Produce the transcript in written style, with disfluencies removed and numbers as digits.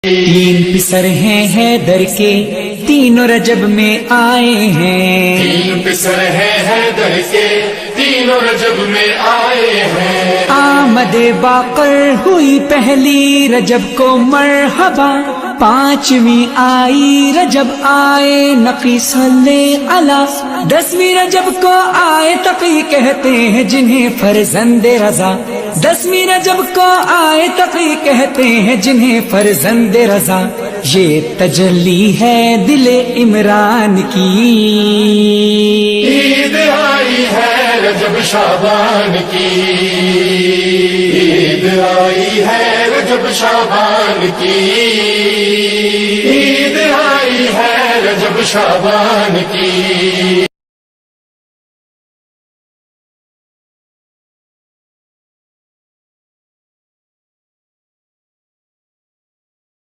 تین پسر ہیں حیدر کے تینوں رجب میں آئے ہیں، تین پسر ہیں حیدر کے تینوں رجب میں آئے ہیں۔ آمد باقر ہوئی پہلی رجب کو مرحبا، پانچویں آئی رجب آئے نقی صلی علی، 10ویں رجب کو آئے تقی کہتے ہیں جنہیں فرزند رضا، 10ویں رجب کو آئے تقی کہتے ہیں جنہیں فرزند رضا، یہ تجلی ہے دل عمران کی، عید آئی ہے رجب شعبان کی، عید آئی ہے رجب شعبان کی، عید آئی ہے رجب شعبان کی۔